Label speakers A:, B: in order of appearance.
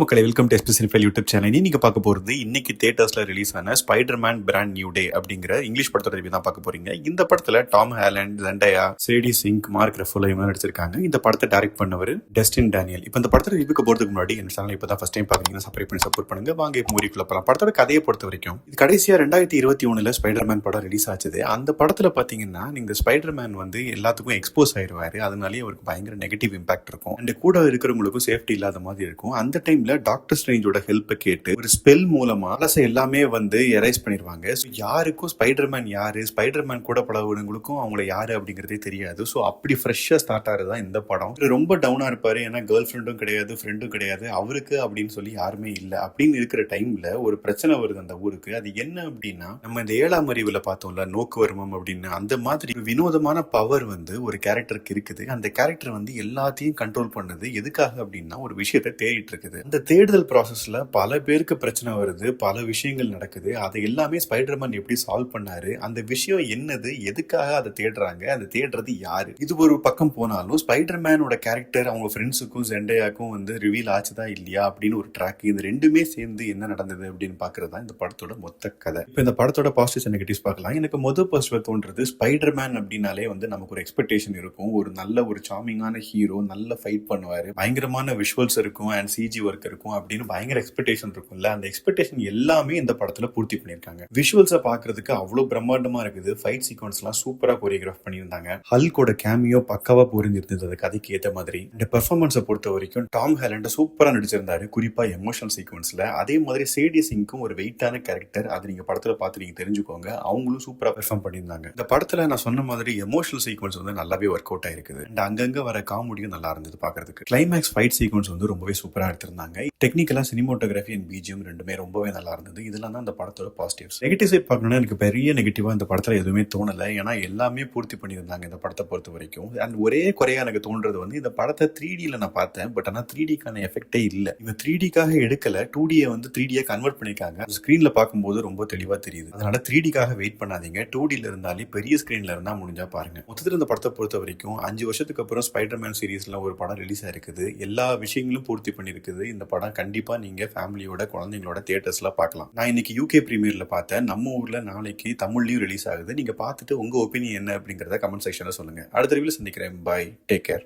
A: மக்களை welcome to எஸ்பெசிஃபைல் YouTube channel. நீங்க பார்க்க போறது இன்னைக்கு தியேட்டர்ஸ்ல ரிலீஸ் ஆன ஸ்பைடர்மேன் பிராண்ட் நியூ டே அப்படிங்கிற இங்கிலீஷ் படத்தோட ரிவ்யூ தான் பார்க்க போறீங்க. இந்த படத்துல டாம் ஹாலண்ட், ஜெண்டயா, சேடி சிங்க், மார்க் ரஃபோலோ இவங்க நடிச்சிருக்காங்க. இந்த படத்தை டைரக்ட் பண்ணவர் டஸ்டின் டேனியல். இப்போ இந்த படத்தை ரிவ்யூக்கு போறதுக்கு முன்னாடி இந்த சேனல் இப்போ தான் ஃபர்ஸ்ட் டைம் பாக்குறீங்கன்னா சப்ஸ்கிரைப் பண்ணி சப்போர்ட் பண்ணுங்க. வாங்க இப்போ மூவிக்குள்ள போகலாம். படத்தோட கதையை பொறுத்த வரைக்கும் இது கடைசியா 2021 ஸ்பைடர்மேன் படம் ரிலீஸ் ஆச்சுது. அந்த படத்துல பாத்தீங்கன்னா நீங்க ஸ்பைடர்மேன் எல்லாத்துக்கும் எக்ஸ்போஸ் ஆயிருவாரு. அதனாலேயே அவருக்கு பயங்கர நெகட்டிவ் இம்பாக்ட் இருக்கும். அண்ட் கூட இருக்கிறவங்களுக்கும் சேஃப்டி இல்லாத மாதிரி இருக்கும். அந்த டைம்ல டாக்டர் ஸ்ட்ரேஞ்சோட ஹெல்ப் கேட்டு ஒரு ஸ்பெல் மூலமா எல்லாமே எரைஸ் பண்ணிடுவாங்க. யாருக்கும் ஸ்பைடர்மேன் யாரு, ஸ்பைடர்மேன் கூட பழகுனவங்களுக்கும் அவங்கள யாரு அப்படிங்கறதே தெரியாது. ஸோ அப்படி ஃப்ரெஷ்ஷா ஸ்டார்ட் ஆகுதுதான் இந்த படம். ரொம்ப டவுனா இருப்பாரு. ஏன்னா கேர்ள் ஃப்ரெண்டும் கிடையாது, ஃப்ரெண்டும் கிடையாது, அவருக்கு அப்படின்னு சொல்லி யாருமே இல்லை. அப்படின்னு இருக்கிற டைம்ல ஒரு பிரச்சனை வருது அந்த ஊருக்கு. அது என்ன அப்படின்னா, நம்ம இந்த 7ஆம் அறிவுல பார்த்தோம்ல நோக்குவர்மம் அப்படின்னு, அந்த மாதிரி வினோதமான பவர் ஒரு கேரக்டருக்கு இருக்குது. அந்த கேரக்டர் எல்லாத்தையும் கண்ட்ரோல் பண்ணுது. எதுக்காக அப்படின்னா ஒரு விஷயத்தை தேடிட்டு இருக்குது. அந்த தேடுதல் ப்ராசஸ்ல பல பேருக்கு பிரச்சனை வருது, பல விஷயங்கள் நடக்குது. அதை எல்லாமே ஸ்பைடர்மேன் எப்படி சால்வ் பண்ணாரு, அந்த விஷயம் என்னது, எதுக்காக அதை தேடுறாங்க, அதை தேடுறது யாரு, இது ஒரு பக்கம் போனாலும் ஸ்பைடர்மேனோட கேரக்டர் அவங்க ஃப்ரெண்ட்ஸுக்கும் ஜெண்டயாக்கும் ரிவீல் ஆச்சுதா இல்லையா அப்படின்னு ஒரு ட்ராக். இது ரெண்டுமே சேர்ந்து என்ன நடந்தது அப்படின்னு பாக்குறதா இந்த படத்தோட மொத்த கதை. இப்போ இந்த படத்தோட பாசிட்டிவ்ஸ் அண்ட் நெகட்டிவ்ஸ் பார்க்கலாம். எனக்கு முதல் பாசிட்டிவ் தோன்றது, ஸ்பைடர்மேன் அப்படின்னாலே நமக்கு ஒரு எக்ஸ்பெக்டேஷன் இருக்கும். ஒரு நல்ல ஒரு சார்மிங்கான ஹீரோ, நல்ல ஃபைட் பண்ணுவாரு, பயங்கரமான விஷுவல்ஸ் இருக்கும் அண்ட் சிஜி ஒர்க் இருக்கும் அப்படின்னு பயங்கர எக்ஸ்பெக்டேஷன் இருக்கும்ல. அந்த எக்ஸ்பெக்டேஷன் எல்லாமே இந்த படத்துல பூர்த்தி பண்ணிருக்காங்க. விஷுவல்ஸை பாக்குறதுக்கு அவ்வளவு பிரம்மாண்டமா இருக்குது. ஃபைட் சீக்வன்ஸ் எல்லாம் சூப்பரா கோரியோகிராஃப் பண்ணியிருந்தாங்க. ஹல்கோட கேமியோ பக்காவா புரிஞ்சிருந்தது அந்த கதைக்கு ஏற்ற மாதிரி. இந்த பெர்ஃபார்மன்ஸை பொறுத்த வரைக்கும் டாம் ஹாலண்ட் சூப்பரா நடிச்சிருந்தாரு, குறிப்பா எமோஷனல் சீக்வன்ஸ்ல. அதே மாதிரி சேடி சிங்க்கும் ஒரு வெயிட்டான கேரக்டர், அது நீங்க படத்துல பார்த்து நீங்க தெரிஞ்சுக்கோங்க. அவங்களும் சூப்பரா பெர்ஃபார்ம் பண்ணியிருந்தாங்க. இந்த படத்துல நான் சொன்ன மாதிரி எமோஷனல் சீக்வன்ஸ் நல்லாவே ஒர்க் அவுட் ஆயிருக்குது. அண்ட் அங்கங்க வர காமெடியும் நல்லா இருந்தது பாக்குறதுக்கு. கிளைமேக்ஸ் ஃபைட் சீக்வன்ஸ் ரொம்பவே சூப்பரா எடுத்திருந்தாங்க. டெக்னிக்கலா சினிமோட்டோகிராஃபி அண்ட் பிஜிஎம் ரெண்டுமே ரொம்பவே நல்லா இருந்தது. இதெல்லாம் தான் இந்த படத்தோட பாசிட்டிவ்ஸ். நெகட்டிவ் சைட் பார்க்கணும்னா எனக்கு பெரிய நெகட்டிவா இந்த படத்துல எதுவுமே தோணல. ஏன்னா எல்லாமே பூர்த்தி பண்ணியிருந்தாங்க இந்த படத்தை பொறுத்த வரைக்கும். அண்ட் ஒரே குறையா எனக்கு தோன்றது இந்த படத்தை 3Dல நான் பார்த்தேன். பட் ஆனா 3Dக்கான எஃபெக்டே இல்ல. இவங்க 3Dக்காக எடுக்கல, 2Dயை 3Dயா கன்வெர்ட் பண்ணிருக்காங்க. ஸ்கிரீன்ல பார்க்கும்போது ரொம்ப தெளிவா தெரியுது. அதனால 3Dக்காக வெயிட் பண்ணாதீங்க. 2Dல இருந்தாலே பெரிய ஸ்கிரீன்ல இருந்தா முடிஞ்சா பாருங்க. மொத்தத்தில் இந்த படத்தை பொறுத்த வரைக்கும் 5 வருஷத்துக்கு அப்புறம் ஸ்பைடர்மேன் சீரீஸ்ல ஒரு படம் ரிலீஸ் ஆயிருக்குது. எல்லா விஷயங்களும் பூர்த்தி பண்ணிருக்குது. இந்த படம் கண்டிப்பா நீங்க ஃபேமிலியோட, குழந்தைங்களோட தியேட்டர்ஸ்ல பார்க்கலாம். நான் இன்னைக்கு UK பிரீமியர்ல பார்த்தேன். நம்ம ஊர்ல நாளைக்கு தமிழ்லயும் ரிலீஸ் ஆகுது. நீங்க பார்த்துட்டு உங்க ஒப்பீனியன் என்ன அப்படிங்கறத கமெண்ட் செக்ஷன்ல சொல்லுங்க. அடுத்த ரிவ்யூல சந்திக்கிறேன். Bye, take care.